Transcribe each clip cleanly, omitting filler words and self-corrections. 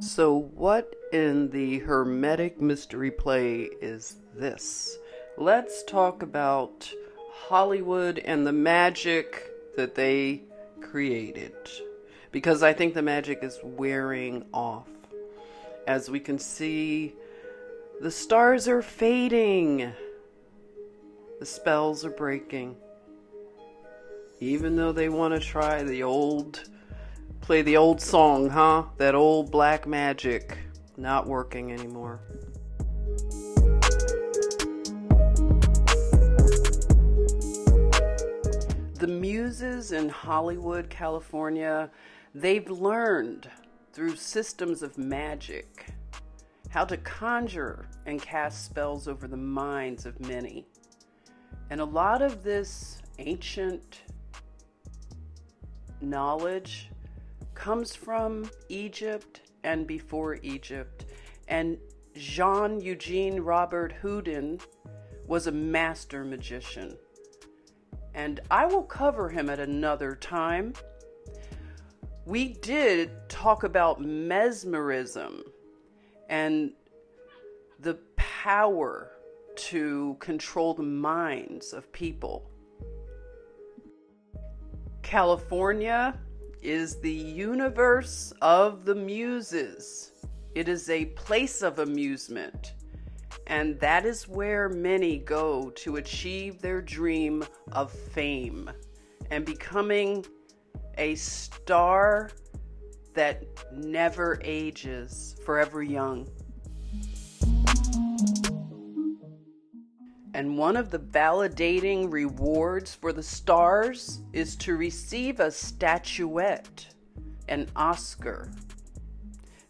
So, what in the Hermetic mystery play is this? Let's talk about Hollywood and the magic that they created. Because I think the magic is wearing off. As we can see, the stars are fading. The spells are breaking. Even though they want to try play the old song, huh? That old black magic. Not working anymore. The muses in Hollywood, California, they've learned through systems of magic how to conjure and cast spells over the minds of many. And a lot of this ancient knowledge comes from Egypt and before Egypt. And Jawn Eugene Robert Houdin was a master magician. And I will cover him at another time. We did talk about mesmerism and the power to control the minds of people. California is the universe of the muses. It is a place of amusement, and that is where many go to achieve their dream of fame and becoming a star that never ages, forever young. And one of the validating rewards for the stars is to receive a statuette, an Oscar.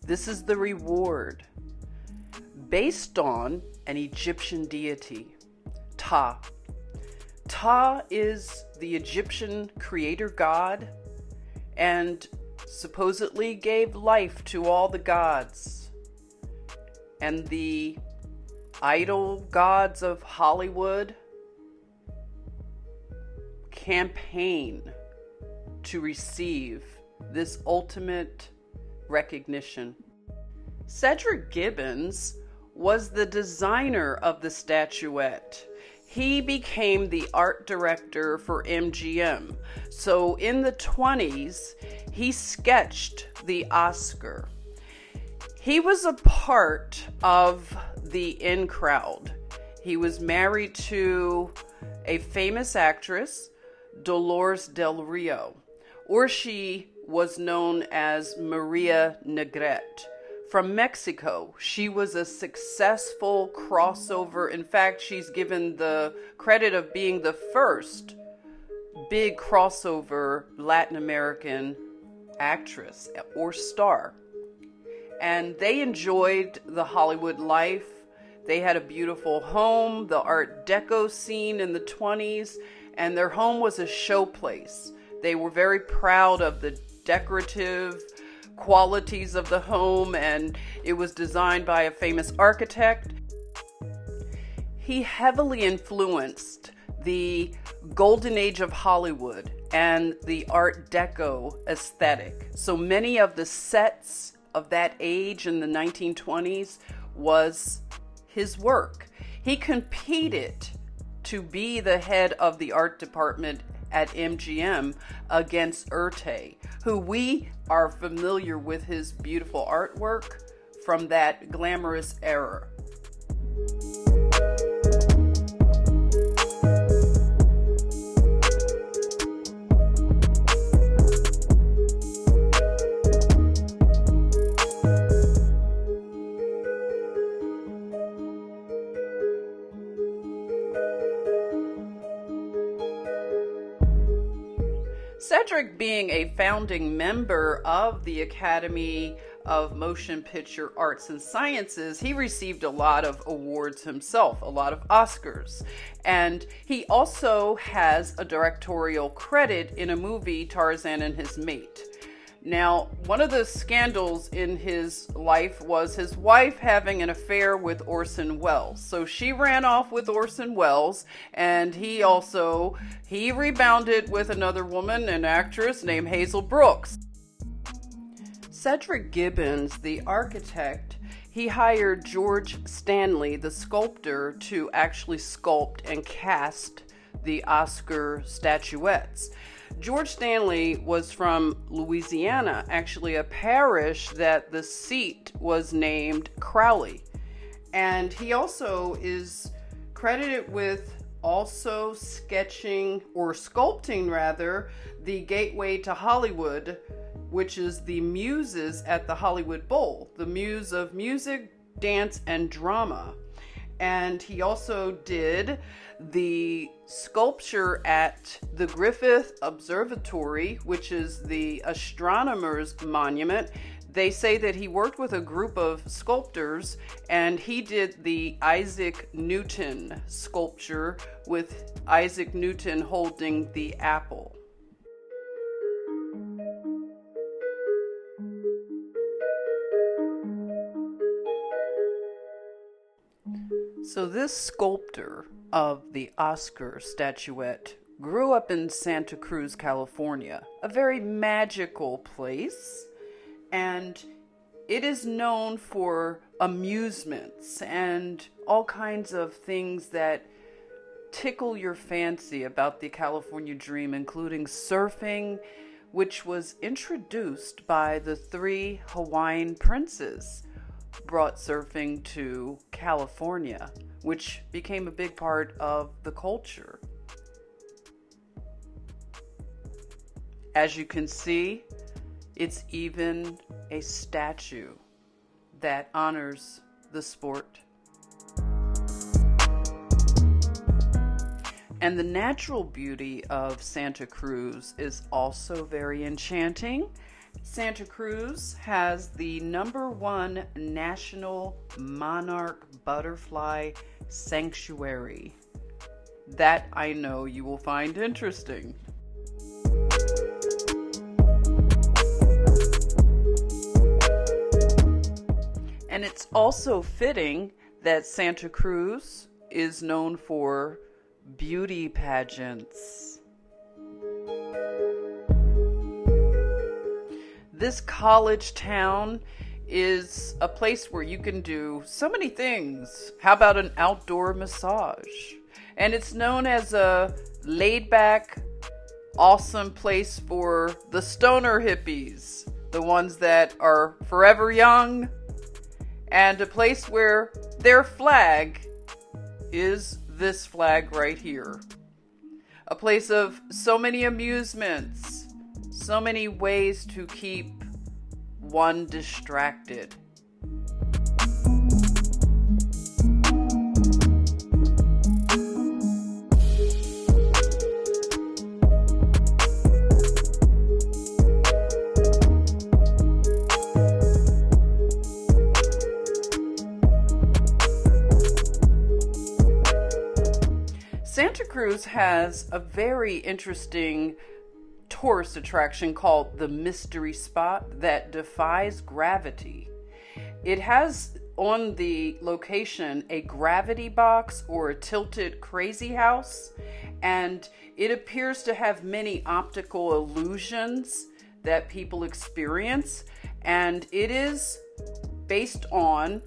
This is the reward based on an Egyptian deity, Ptah. Ptah is the Egyptian creator god and supposedly gave life to all the gods. And the idol gods of Hollywood campaign to receive this ultimate recognition. Cedric Gibbons was the designer of the statuette. He became the art director for MGM. So in the 20s, he sketched the Oscar. He was a part of the in crowd. He was married to a famous actress, Dolores Del Rio, or she was known as Maria Negrete. From Mexico, she was a successful crossover. In fact, she's given the credit of being the first big crossover Latin American actress or star. And they enjoyed the Hollywood life. They had a beautiful home, the Art Deco scene in the 20s, and their home was a showplace. They were very proud of the decorative qualities of the home, and it was designed by a famous architect. He heavily influenced the golden age of Hollywood and the Art Deco aesthetic. So many of the sets of that age in the 1920s was his work. He competed to be the head of the art department at MGM against Ptah, who we are familiar with his beautiful artwork from that glamorous era. Cedric, being a founding member of the Academy of Motion Picture Arts and Sciences, he received a lot of awards himself, a lot of Oscars. And he also has a directorial credit in a movie, Tarzan and His Mate. Now, one of the scandals in his life was his wife having an affair with Orson Welles. So she ran off with Orson Welles, and he rebounded with another woman, an actress named Hazel Brooks. Cedric Gibbons, the architect, he hired George Stanley, the sculptor, to actually sculpt and cast the Oscar statuettes. George Stanley was from Louisiana, actually a parish that the seat was named Crowley. And he also is credited with also sketching, or sculpting rather, the gateway to Hollywood, which is the muses at the Hollywood Bowl, the muse of music, dance, and drama. And he also did the sculpture at the Griffith Observatory, which is the astronomer's monument. They say that he worked with a group of sculptors, and he did the Isaac Newton sculpture with Isaac Newton holding the apple. So this sculptor of the Oscar statuette grew up in Santa Cruz, California, a very magical place, and it is known for amusements and all kinds of things that tickle your fancy about the California dream, including surfing, which was introduced by the 3 Hawaiian princes, brought surfing to California, which became a big part of the culture. As you can see, it's even a statue that honors the sport. And the natural beauty of Santa Cruz is also very enchanting. Santa Cruz has the #1 national monarch butterfly sanctuary. That I know you will find interesting. And it's also fitting that Santa Cruz is known for beauty pageants. This college town is a place where you can do so many things. How about an outdoor massage? And it's known as a laid-back, awesome place for the stoner hippies, the ones that are forever young, and a place where their flag is this flag right here. A place of so many amusements, so many ways to keep one distracted. Santa Cruz has a very interesting tourist attraction called the Mystery Spot that defies gravity. It has on the location a gravity box or a tilted crazy house, and it appears to have many optical illusions that people experience, and it is based on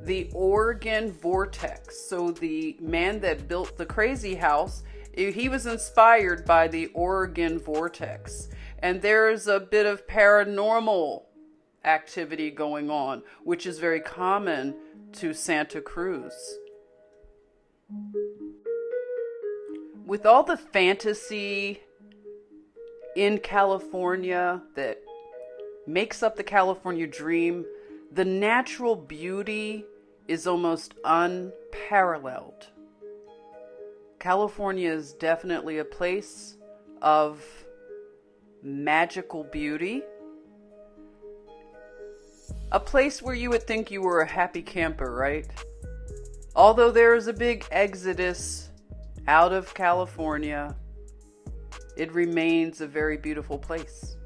the Oregon vortex. So the man that built the crazy house, he was inspired by the Oregon vortex. And there's a bit of paranormal activity going on, which is very common to Santa Cruz. With all the fantasy in California that makes up the California dream, the natural beauty is almost unparalleled. California is definitely a place of magical beauty. A place where you would think you were a happy camper, right? Although there is a big exodus out of California, it remains a very beautiful place.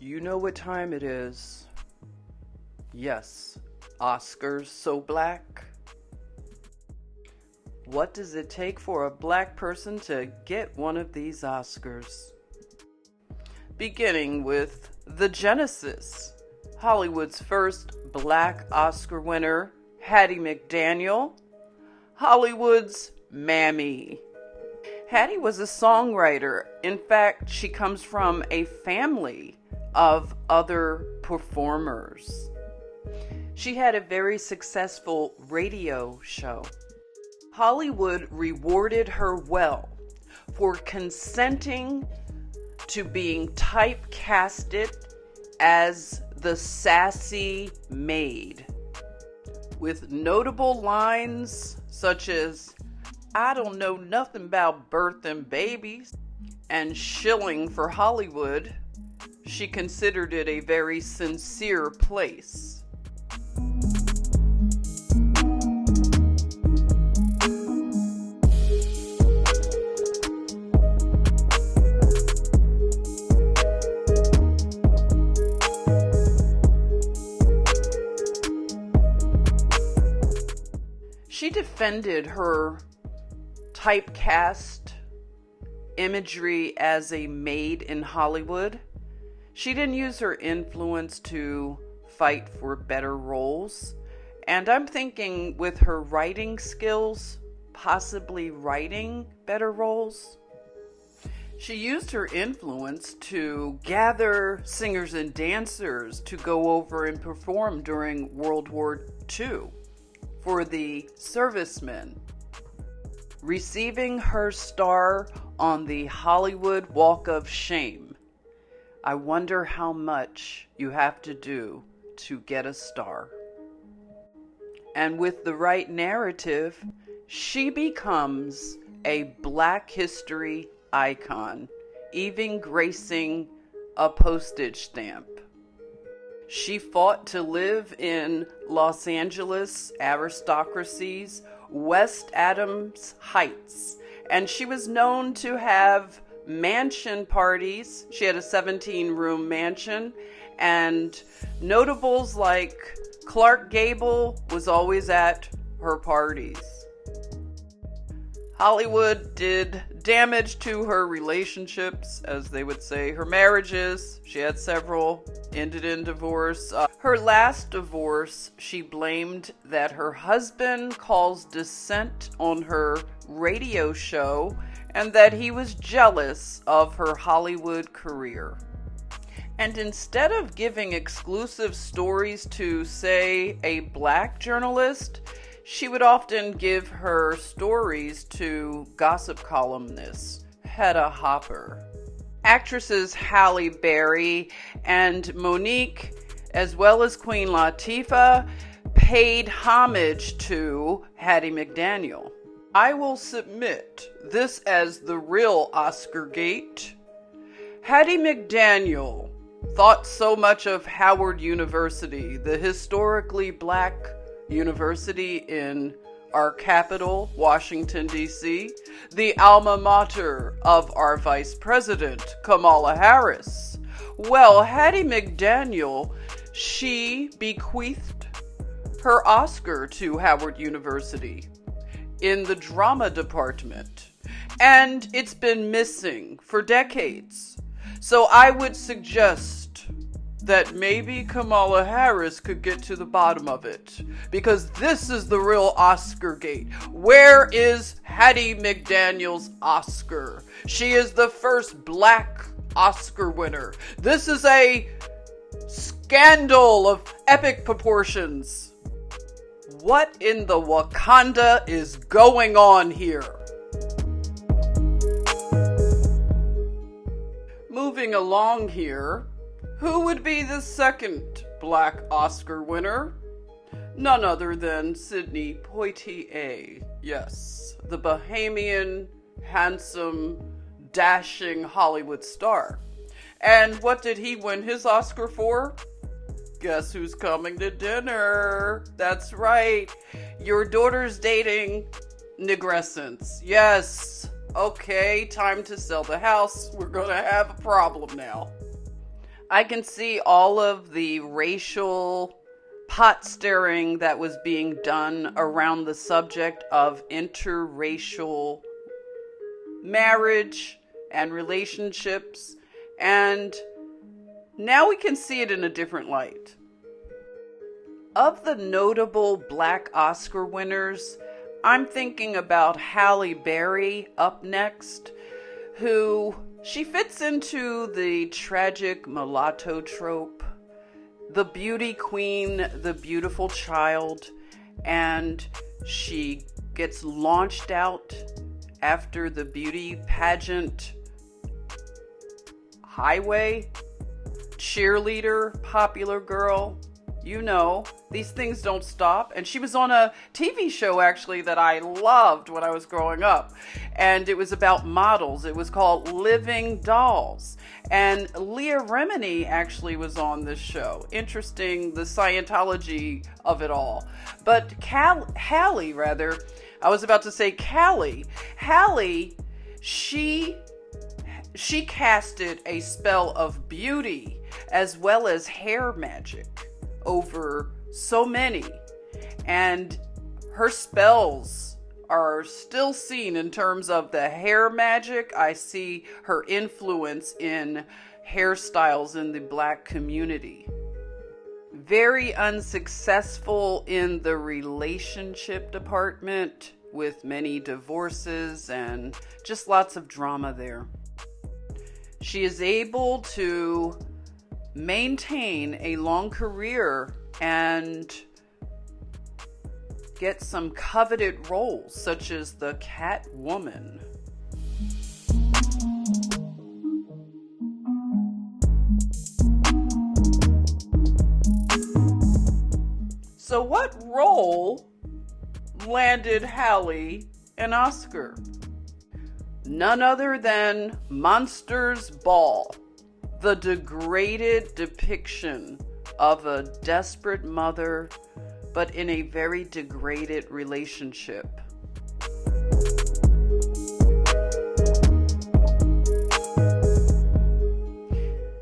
You know what time it is. Yes, Oscars so black. What does it take for a black person to get one of these Oscars? Beginning with the genesis. Hollywood's first black Oscar winner, Hattie McDaniel. Hollywood's Mammy. Hattie was a songwriter. In fact, she comes from a family of other performers. She had a very successful radio show. Hollywood rewarded her well for consenting to being typecasted as the sassy maid, with notable lines such as, "I don't know nothing about birthing babies," and shilling for Hollywood. She considered it a very sincere place. She defended her typecast imagery as a maid in Hollywood. She didn't use her influence to fight for better roles. And I'm thinking with her writing skills, possibly writing better roles. She used her influence to gather singers and dancers to go over and perform during World War II for the servicemen. Receiving her star on the Hollywood Walk of Shame. I wonder how much you have to do to get a star. And with the right narrative, she becomes a Black history icon, even gracing a postage stamp. She fought to live in Los Angeles aristocracy's West Adams Heights, and she was known to have mansion parties. She had a 17-room mansion, and notables like Clark Gable was always at her parties. Hollywood did damage to her relationships, as they would say, her marriages. She had several, ended in divorce. Her last divorce, she blamed that her husband caused dissent on her radio show and that he was jealous of her Hollywood career. And instead of giving exclusive stories to, say, a Black journalist, she would often give her stories to gossip columnists, Hedda Hopper. Actresses Halle Berry and Monique, as well as Queen Latifah, paid homage to Hattie McDaniel. I will submit this as the real Oscar Gate. Hattie McDaniel thought so much of Howard University, the historically Black university in our capital, Washington, D.C., the alma mater of our Vice President, Kamala Harris. Well, Hattie McDaniel, she bequeathed her Oscar to Howard University in the drama department, and it's been missing for decades. So I would suggest that maybe Kamala Harris could get to the bottom of it, because this is the real Oscar Gate. Where is Hattie McDaniel's Oscar? She is the first Black Oscar winner. This is a scandal of epic proportions. What in the Wakanda is going on here? Moving along here, who would be the second Black Oscar winner? None other than Sidney Poitier. Yes, the Bahamian, handsome, dashing Hollywood star. And what did he win his Oscar for? Guess who's coming to dinner? That's right. Your daughter's dating Negrescence. Yes. Okay, time to sell the house. We're gonna have a problem now. I can see all of the racial pot stirring that was being done around the subject of interracial marriage and relationships, and now we can see it in a different light. Of the notable Black Oscar winners, I'm thinking about Halle Berry up next, who she fits into the tragic mulatto trope, the beauty queen, the beautiful child, and she gets launched out after the beauty pageant highway, cheerleader, popular girl. You know, these things don't stop. And she was on a TV show, actually, that I loved when I was growing up. And it was about models. It was called Living Dolls. And Leah Remini actually was on this show. Interesting, the Scientology of it all. But Halle, rather, I was about to say Callie. Halle, she casted a spell of beauty as well as hair magic over so many, and her spells are still seen in terms of the hair magic. I see her influence in hairstyles in the Black community. Very unsuccessful in the relationship department, with many divorces and just lots of drama there. She is able to maintain a long career and get some coveted roles, such as the Catwoman. So what role landed Halle an Oscar? None other than Monsters Ball, the degraded depiction of a desperate mother, but in a very degraded relationship.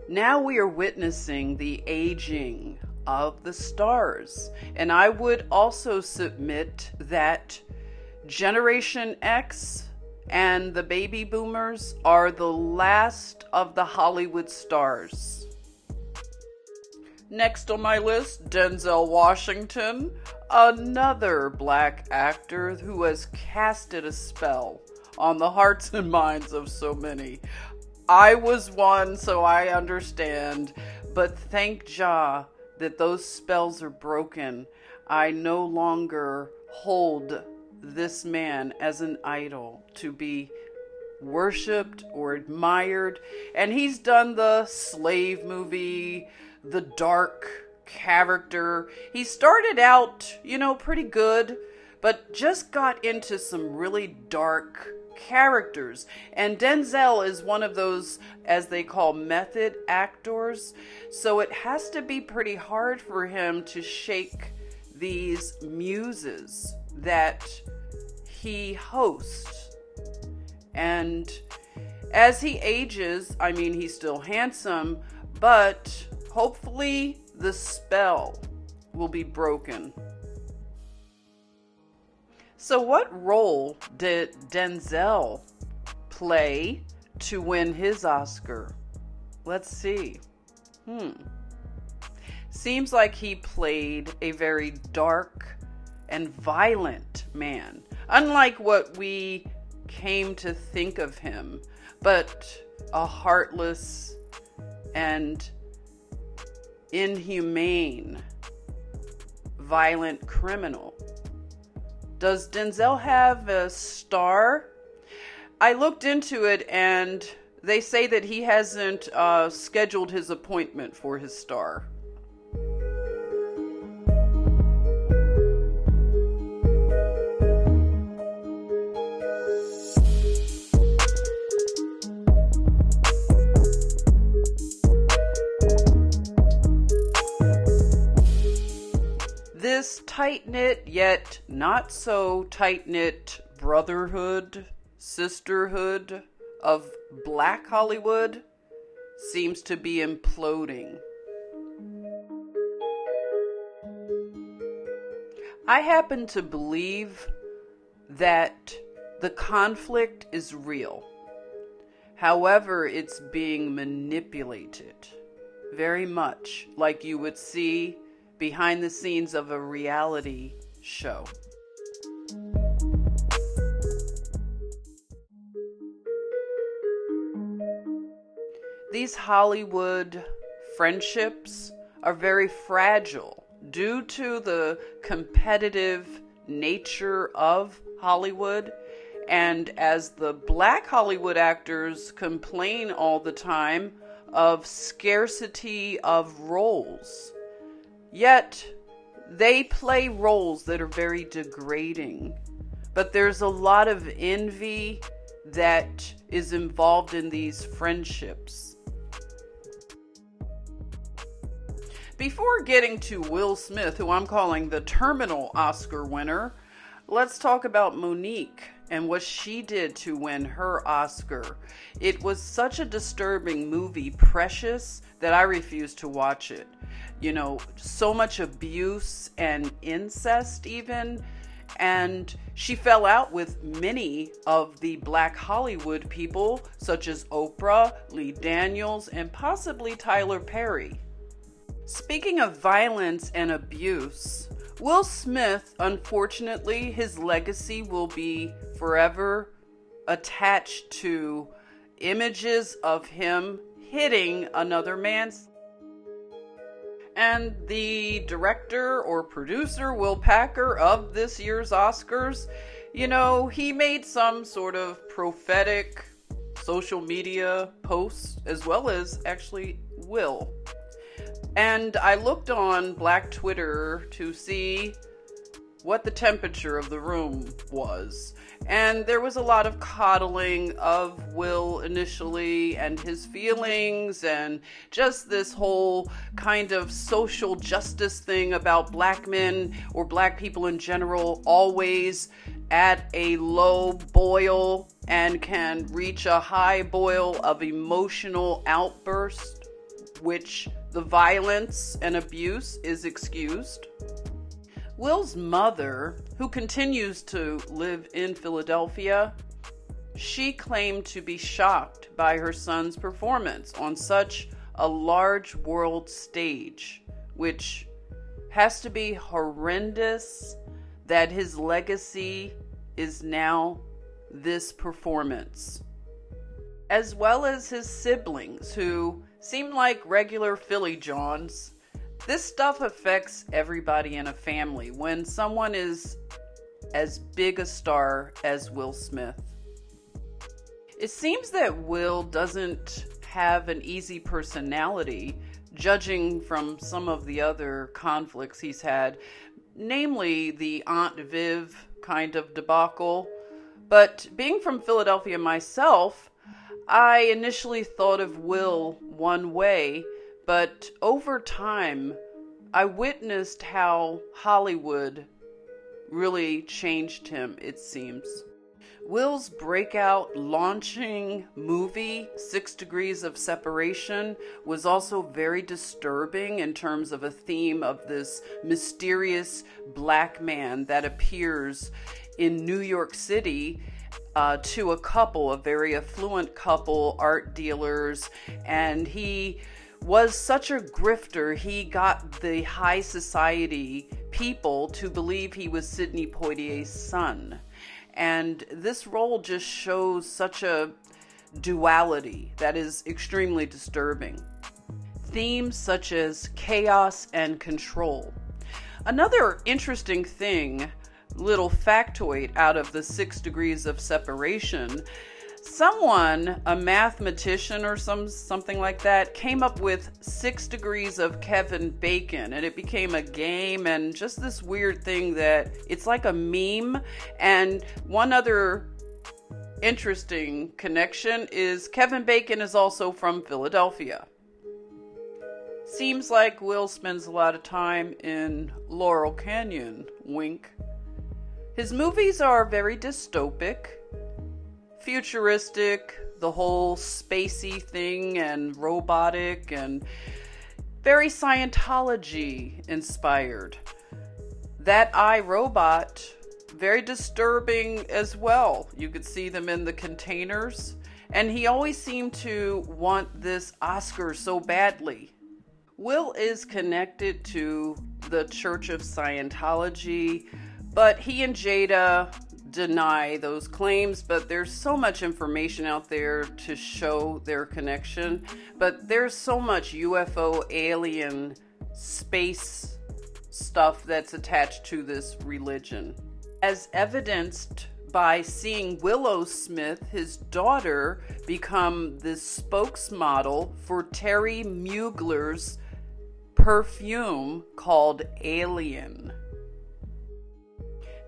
Now we are witnessing the aging of the stars, and I would also submit that Generation X and the baby boomers are the last of the Hollywood stars. Next on my list, Denzel Washington, another Black actor who has casted a spell on the hearts and minds of so many. I was one, so I understand, but thank Jah that those spells are broken. I no longer hold this man as an idol to be worshipped or admired. And he's done the slave movie, the dark character. He started out, pretty good, but just got into some really dark characters. And Denzel is one of those, as they call, method actors. So it has to be pretty hard for him to shake these muses that he hosts. And as he ages, he's still handsome, but hopefully the spell will be broken. So what role did Denzel play to win his Oscar? Let's see. Seems like he played a very dark and violent man, unlike what we came to think of him, but a heartless and inhumane, violent criminal. Does Denzel have a star? I looked into it, and they say that he hasn't scheduled his appointment for his star. This tight-knit yet not so tight-knit brotherhood, sisterhood of Black Hollywood seems to be imploding. I happen to believe that the conflict is real. However, it's being manipulated very much like you would see behind the scenes of a reality show. These Hollywood friendships are very fragile due to the competitive nature of Hollywood. And as the black Hollywood actors complain all the time of scarcity of roles, yet they play roles that are very degrading. But there's a lot of envy that is involved in these friendships. Before getting to Will Smith, who I'm calling the terminal Oscar winner, let's talk about Monique and what she did to win her Oscar. It was such a disturbing movie, Precious, that I refused to watch it. You know, so much abuse and incest even. And she fell out with many of the black Hollywood people, such as Oprah, Lee Daniels, and possibly Tyler Perry. Speaking of violence and abuse, Will Smith, unfortunately, his legacy will be forever attached to images of him hitting another man. And the director or producer, Will Packer, of this year's Oscars, you know, he made some sort of prophetic social media posts, as well as actually Will. And I looked on Black Twitter to see what the temperature of the room was. And there was a lot of coddling of Will initially and his feelings and just this whole kind of social justice thing about black men or black people in general always at a low boil and can reach a high boil of emotional outburst, which the violence and abuse is excused. Will's mother, who continues to live in Philadelphia, she claimed to be shocked by her son's performance on such a large world stage, which has to be horrendous that his legacy is now this performance. As well as his siblings, who seem like regular Philly Johns. This stuff affects everybody in a family when someone is as big a star as Will Smith. It seems that Will doesn't have an easy personality, judging from some of the other conflicts he's had, namely the Aunt Viv kind of debacle. But being from Philadelphia myself, I initially thought of Will one way, but over time, I witnessed how Hollywood really changed him, it seems. Will's breakout launching movie, 6 Degrees of Separation, was also very disturbing in terms of a theme of this mysterious black man that appears in New York City to a couple, a very affluent couple, art dealers, and he was such a grifter, he got the high society people to believe he was Sidney Poitier's son. And this role just shows such a duality that is extremely disturbing. Themes such as chaos and control. Another interesting thing, little factoid out of the 6 Degrees of Separation, someone, a mathematician or something like that, came up with 6 degrees of Kevin Bacon, and it became a game and just this weird thing that it's like a meme. And one other interesting connection is Kevin Bacon is also from Philadelphia. Seems like Will spends a lot of time in Laurel Canyon, wink. His movies are very dystopic, futuristic, the whole spacey thing and robotic and very Scientology inspired. That iRobot, very disturbing as well. You could see them in the containers. And he always seemed to want this Oscar so badly. Will is connected to the Church of Scientology, but he and Jada deny those claims, but there's so much information out there to show their connection. But there's so much UFO, alien, space stuff that's attached to this religion. As evidenced by seeing Willow Smith, his daughter, become the spokesmodel for Terry Mugler's perfume called Alien.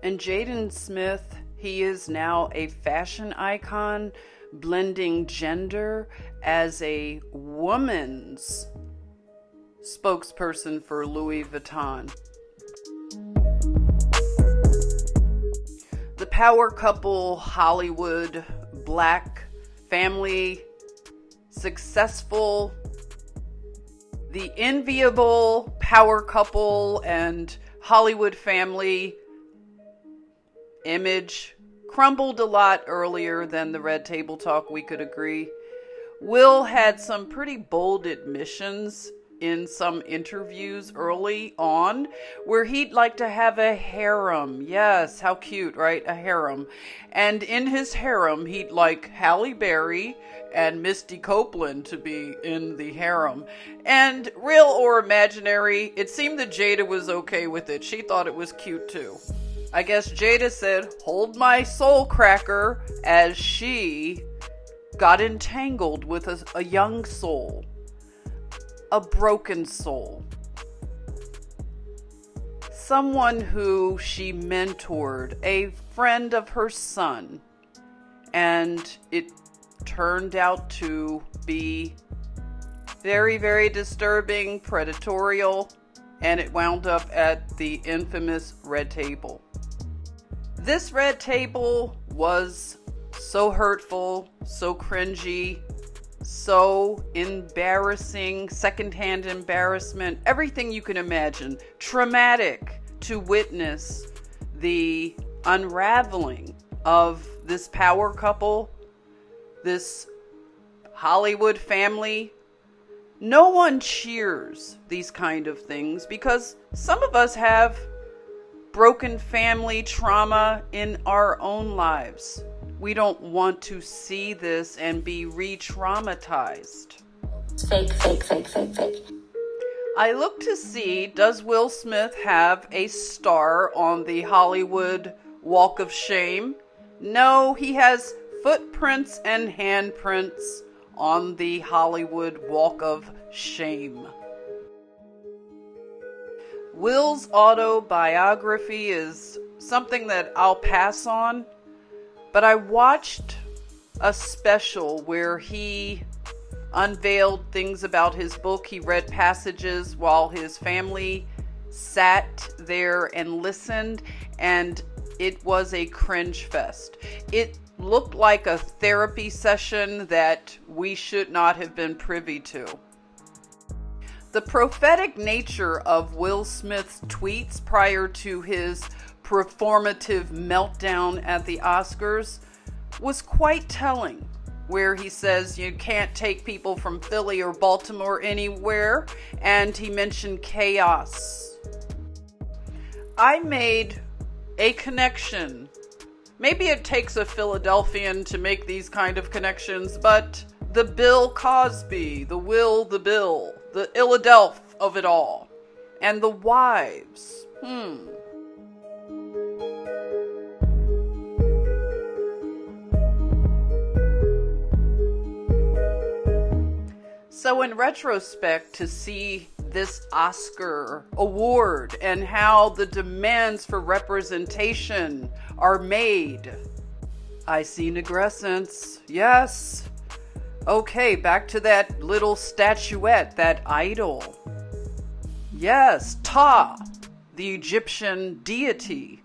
And Jaden Smith, he is now a fashion icon, blending gender as a woman's spokesperson for Louis Vuitton. The power couple, Hollywood, black family, successful, the enviable power couple and Hollywood family image crumbled a lot earlier than the Red Table Talk, we could agree. Will had some pretty bold admissions in some interviews early on where he'd like to have a harem. Yes, how cute, right? A harem. And in his harem, he'd like Halle Berry and Misty Copeland to be in the harem. And real or imaginary, it seemed that Jada was okay with it. She thought it was cute too. I guess Jada said, "Hold my soul cracker," as she got entangled with a young soul. A broken soul. Someone who she mentored, a friend of her son. And it turned out to be very, very disturbing, predatorial, and it wound up at the infamous Red Table. This Red Table was so hurtful, so cringy, so embarrassing, secondhand embarrassment, everything you can imagine. Traumatic to witness the unraveling of this power couple, this Hollywood family. No one cheers these kind of things because some of us have broken family trauma in our own lives. We don't want to see this and be re-traumatized. Fake. I look to see, does Will Smith have a star on the Hollywood Walk of Shame? No, he has footprints and handprints on the Hollywood Walk of Shame. Will's autobiography is something that I'll pass on, but I watched a special where he unveiled things about his book. He read passages while his family sat there and listened, and it was a cringe fest. It looked like a therapy session that we should not have been privy to. The prophetic nature of Will Smith's tweets prior to his performative meltdown at the Oscars was quite telling, where he says you can't take people from Philly or Baltimore anywhere, and he mentioned chaos. I made a connection. Maybe it takes a Philadelphian to make these kind of connections, but the Bill Cosby, the Will, the Bill, the Illadelph of it all, and the wives. So in retrospect, to see this Oscar award and how the demands for representation are made, I see negrescence. Yes. Okay, back to that little statuette, that idol. Yes, Ptah, the Egyptian deity.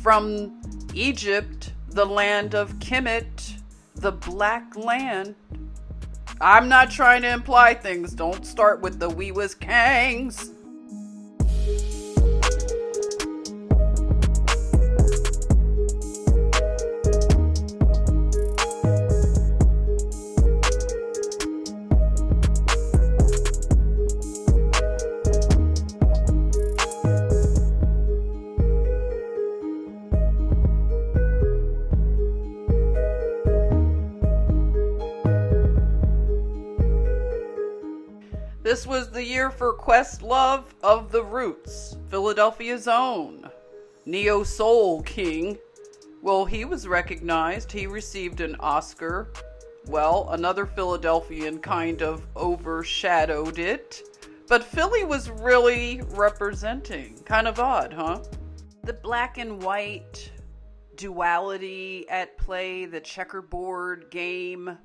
From Egypt, the land of Kemet, the Black Land. I'm not trying to imply things. Don't start with the we was kangs. This was the year for Questlove of the Roots, Philadelphia's own Neo Soul King. Well, he was recognized. He received an Oscar. Well, another Philadelphian kind of overshadowed it. But Philly was really representing. Kind of odd, huh? The black and white duality at play, the checkerboard game,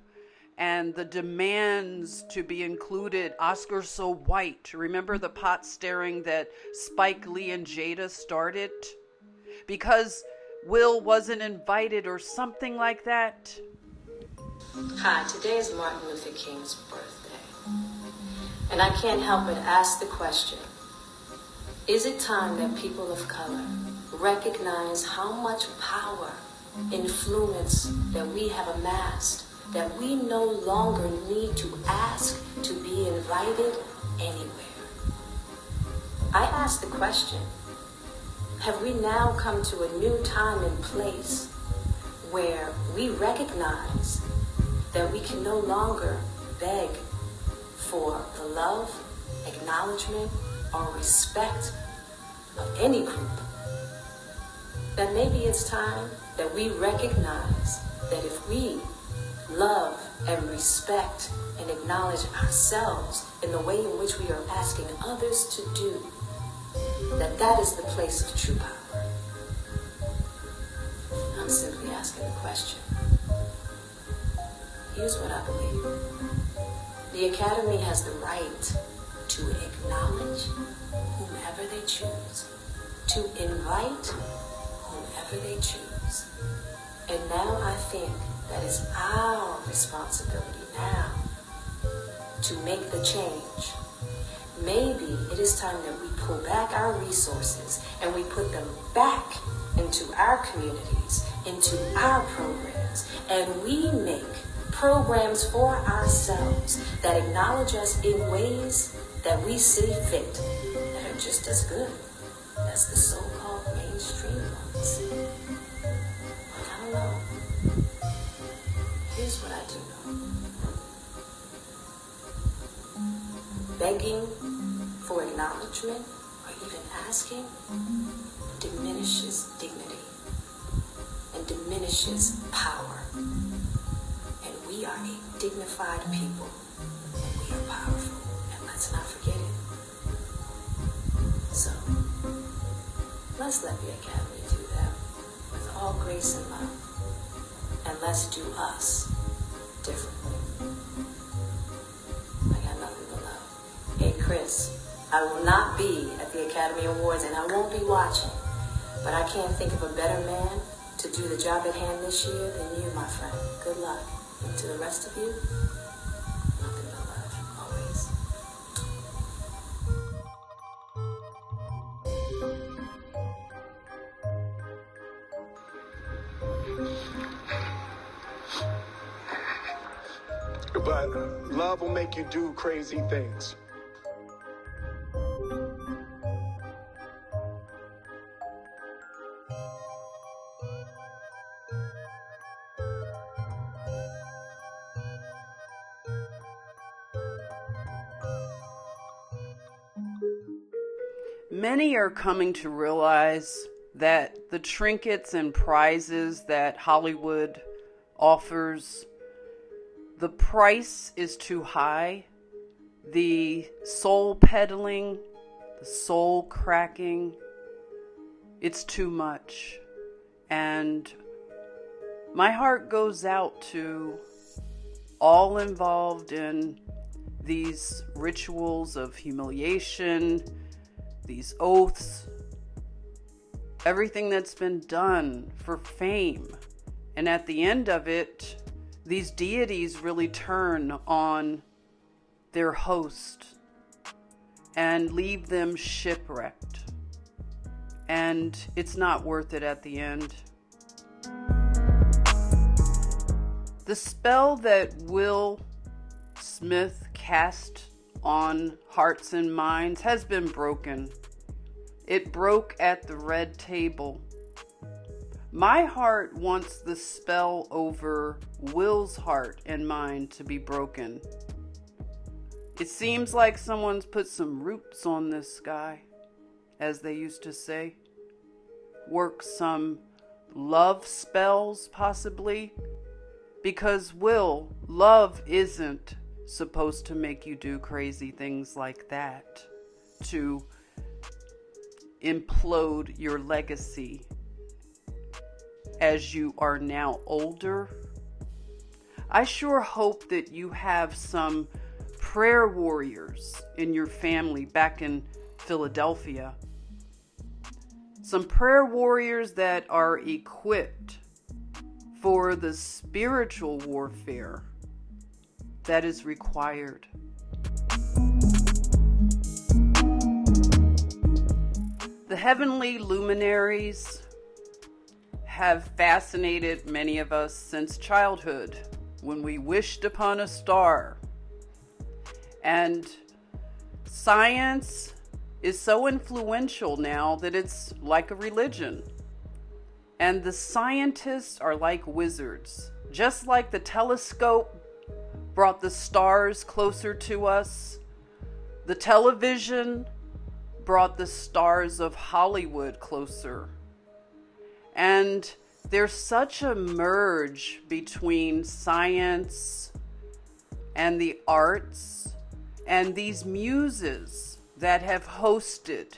and the demands to be included. Oscar's so white. Remember the pot staring that Spike Lee and Jada started? Because Will wasn't invited or something like that. Hi, today is Martin Luther King's birthday. And I can't help but ask the question, is it time that people of color recognize how much power, influence that we have amassed, that we no longer need to ask to be invited anywhere? I ask the question, have we now come to a new time and place where we recognize that we can no longer beg for the love, acknowledgement, or respect of any group? That maybe it's time that we recognize that if we love and respect and acknowledge ourselves in the way in which we are asking others to do, that is the place of true power. I'm simply asking the question. Here's what I believe. The Academy has the right to acknowledge whomever they choose, to invite whomever they choose. And now I think that is our responsibility now to make the change. Maybe it is time that we pull back our resources and we put them back into our communities, into our programs, and we make programs for ourselves that acknowledge us in ways that we see fit, that are just as good as the so-called mainstream ones. I don't know. Here's what I do know. Begging for acknowledgement or even asking diminishes dignity and diminishes power. And we are a dignified people and we are powerful. And let's not forget it. So, let's let the Academy do that with all grace and love. And let's do us differently. I got nothing but love. Hey, Chris, I will not be at the Academy Awards and I won't be watching. But I can't think of a better man to do the job at hand this year than you, my friend. Good luck. And to the rest of you, nothing but love, always. But love will make you do crazy things. Many are coming to realize that the trinkets and prizes that Hollywood offers, the price is too high. The soul peddling, the soul cracking, it's too much. And my heart goes out to all involved in these rituals of humiliation, these oaths, everything that's been done for fame. And at the end of it, these deities really turn on their host and leave them shipwrecked. And it's not worth it at the end. The spell that Will Smith cast on hearts and minds has been broken. It broke at the red table. My heart wants the spell over Will's heart and mind to be broken. It seems like someone's put some roots on this guy, as they used to say. Work some love spells, possibly. Because Will, love isn't supposed to make you do crazy things like that. To implode your legacy as you are now older. I sure hope that you have some prayer warriors in your family back in Philadelphia. Some prayer warriors that are equipped for the spiritual warfare that is required. The heavenly luminaries have fascinated many of us since childhood, when we wished upon a star. And science is so influential now that it's like a religion. And the scientists are like wizards. Just like the telescope brought the stars closer to us, the television brought the stars of Hollywood closer. And there's such a merge between science and the arts and these muses that have hosted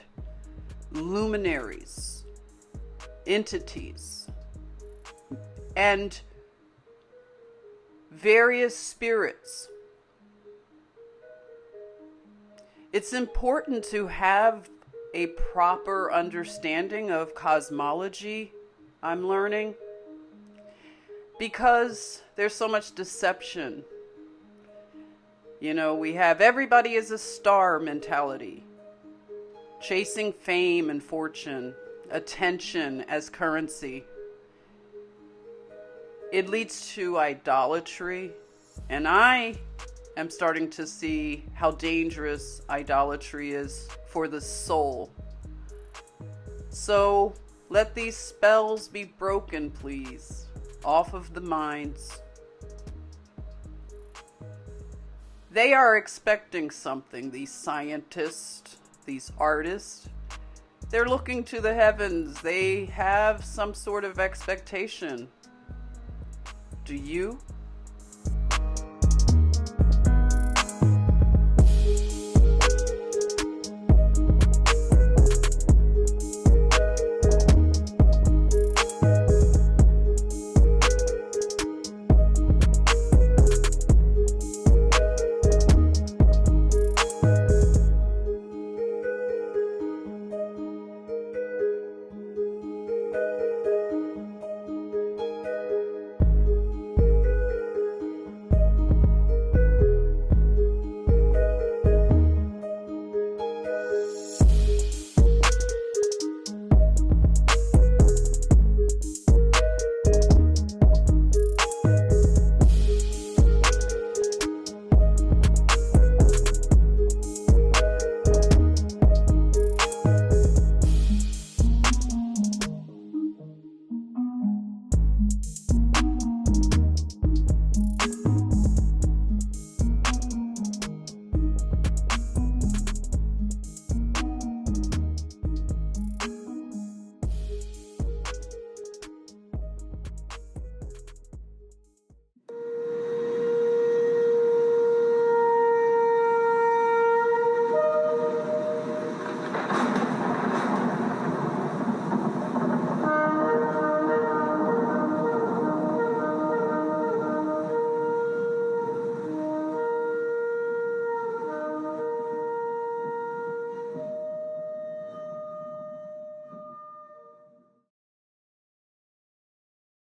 luminaries, entities, and various spirits. It's important to have a proper understanding of cosmology, I'm learning, because there's so much deception. You know, we have everybody is a star mentality, chasing fame and fortune, attention as currency. It leads to idolatry, and I am starting to see how dangerous idolatry is for the soul. So let these spells be broken, please, off of the minds. They are expecting something, these scientists, these artists. They're looking to the heavens. They have some sort of expectation. Do you?